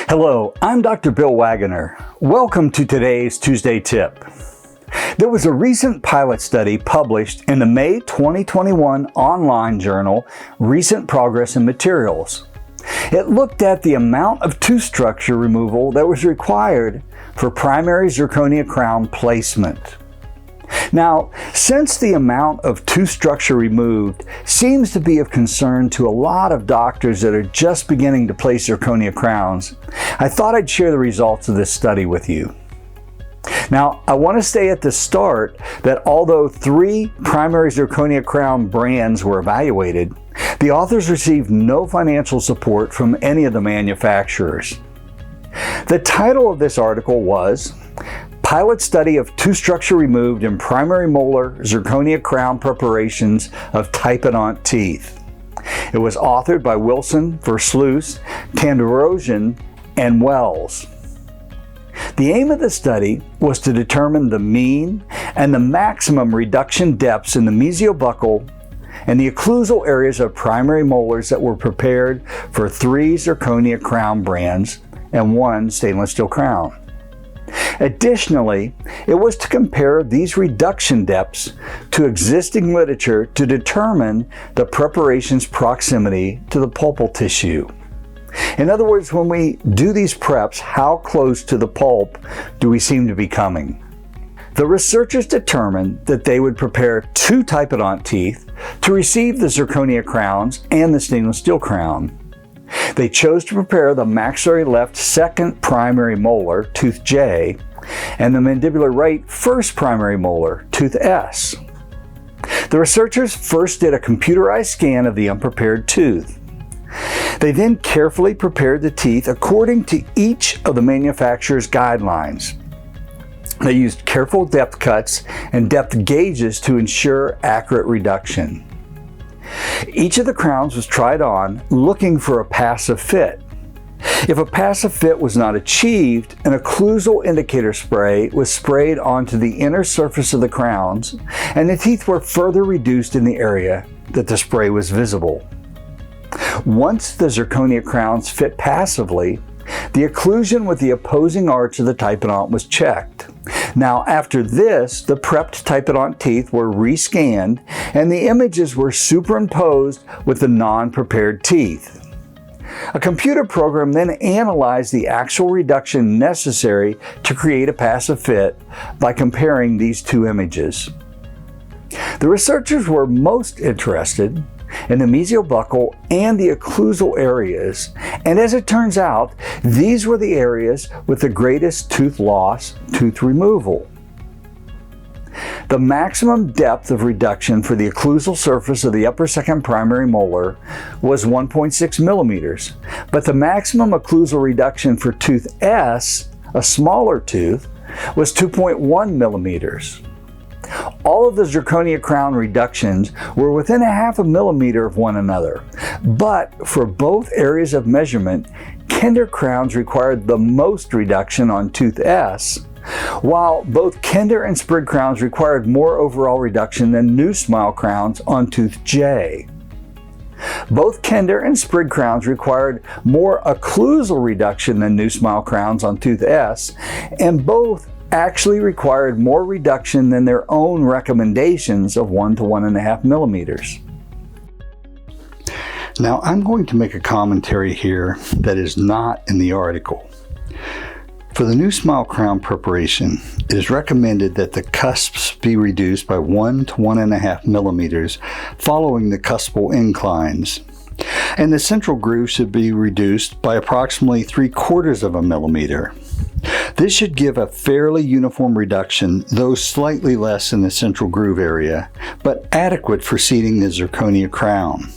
Hello, I'm Dr. Bill Waggoner. Welcome to today's Tuesday Tip. There was a recent pilot study published in the May 2021 online journal, Recent Progress in Materials. It looked at the amount of tooth structure removal that was required for primary zirconia crown placement. Now, since the amount of tooth structure removed seems to be of concern to a lot of doctors that are just beginning to place zirconia crowns, I thought I'd share the results of this study with you. Now, I want to say at the start that although 3 primary zirconia crown brands were evaluated, the authors received no financial support from any of the manufacturers. The title of this article was Pilot Study of Tooth Structure Removed in Primary Molar Zirconia Crown Preparations of Typodont Teeth. It was authored by Wilson, Versluis, Tanderosian, and Wells. The aim of the study was to determine the mean and the maximum reduction depths in the mesiobuccal and the occlusal areas of primary molars that were prepared for 3 zirconia crown brands and 1 stainless steel crown. Additionally, it was to compare these reduction depths to existing literature to determine the preparation's proximity to the pulpal tissue. In other words, when we do these preps, how close to the pulp do we seem to be coming? The researchers determined that they would prepare 2 typodont teeth to receive the zirconia crowns and the stainless steel crown. They chose to prepare the maxillary left second primary molar, tooth J, and the mandibular right first primary molar, tooth S. The researchers first did a computerized scan of the unprepared tooth. They then carefully prepared the teeth according to each of the manufacturer's guidelines. They used careful depth cuts and depth gauges to ensure accurate reduction. Each of the crowns was tried on looking for a passive fit. If a passive fit was not achieved, an occlusal indicator spray was sprayed onto the inner surface of the crowns, and the teeth were further reduced in the area that the spray was visible. Once the zirconia crowns fit passively, the occlusion with the opposing arch of the typodont was checked. Now, after this, the prepped typodont teeth were rescanned and the images were superimposed with the non-prepared teeth. A computer program then analyzed the actual reduction necessary to create a passive fit by comparing these 2 images. The researchers were most interested in the mesiobuccal and the occlusal areas, and as it turns out, these were the areas with the greatest tooth loss, tooth removal. The maximum depth of reduction for the occlusal surface of the upper second primary molar was 1.6 millimeters, but the maximum occlusal reduction for tooth S, a smaller tooth, was 2.1 millimeters. All of the zirconia crown reductions were within a half a millimeter of one another, but for both areas of measurement, Kinder crowns required the most reduction on tooth S, while both Kinder and Sprig crowns required more overall reduction than NuSmile crowns on tooth J. Both Kinder and Sprig crowns required more occlusal reduction than NuSmile crowns on tooth S, and both actually required more reduction than their own recommendations of 1 to 1.5 millimeters. Now, I'm going to make a commentary here that is not in the article. For the NuSmile crown preparation, it is recommended that the cusps be reduced by 1 to 1.5 millimeters following the cuspal inclines, and the central groove should be reduced by approximately 3/4 of a millimeter. This should give a fairly uniform reduction, though slightly less in the central groove area, but adequate for seating the zirconia crown.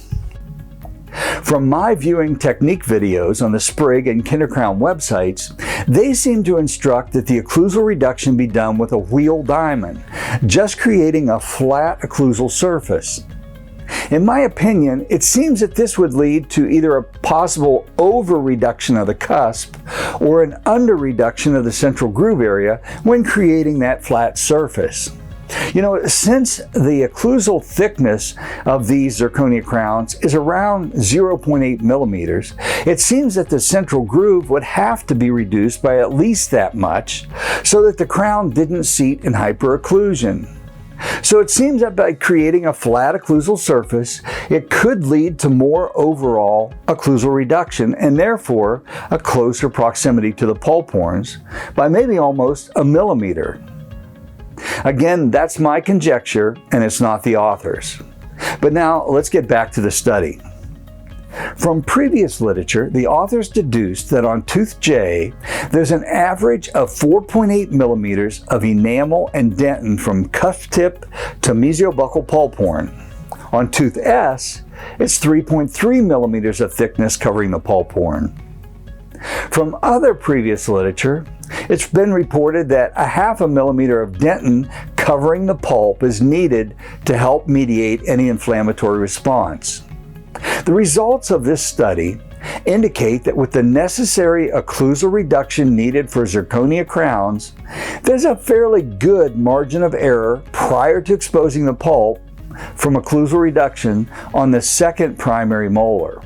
From my viewing technique videos on the Sprig and Kinder Crown websites, they seem to instruct that the occlusal reduction be done with a wheel diamond, just creating a flat occlusal surface. In my opinion, it seems that this would lead to either a possible over-reduction of the cusp or an under-reduction of the central groove area when creating that flat surface. Since the occlusal thickness of these zirconia crowns is around 0.8 millimeters, it seems that the central groove would have to be reduced by at least that much so that the crown didn't seat in hyperocclusion. So it seems that by creating a flat occlusal surface, it could lead to more overall occlusal reduction and therefore a closer proximity to the pulp horns by maybe almost a millimeter. Again, that's my conjecture and it's not the author's. But now let's get back to the study. From previous literature, the authors deduced that on tooth J, there's an average of 4.8 millimeters of enamel and dentin from cusp tip to mesiobuccal pulp horn. On tooth S, it's 3.3 millimeters of thickness covering the pulp horn. From other previous literature, it's been reported that a 0.5 millimeter of dentin covering the pulp is needed to help mediate any inflammatory response. The results of this study indicate that with the necessary occlusal reduction needed for zirconia crowns, there's a fairly good margin of error prior to exposing the pulp from occlusal reduction on the second primary molar.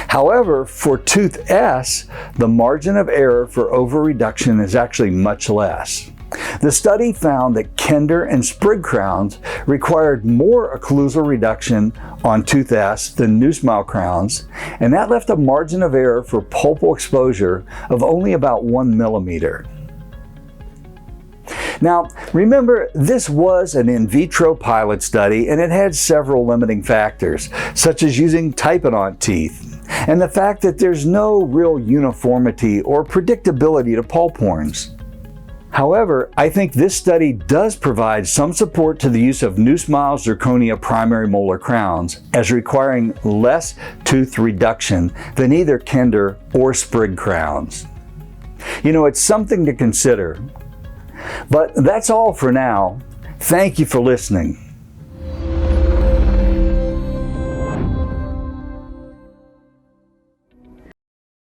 However, for tooth S, the margin of error for over-reduction is actually much less. The study found that Kinder and Sprig crowns required more occlusal reduction on tooth S than NuSmile crowns, and that left a margin of error for pulpal exposure of only about 1 millimeter. Now, remember, this was an in vitro pilot study and it had several limiting factors, such as using typodont teeth, and the fact that there's no real uniformity or predictability to pulp horns. However, I think this study does provide some support to the use of NuSmile zirconia primary molar crowns as requiring less tooth reduction than either Kinder or Sprig crowns. It's something to consider. But that's all for now. Thank you for listening.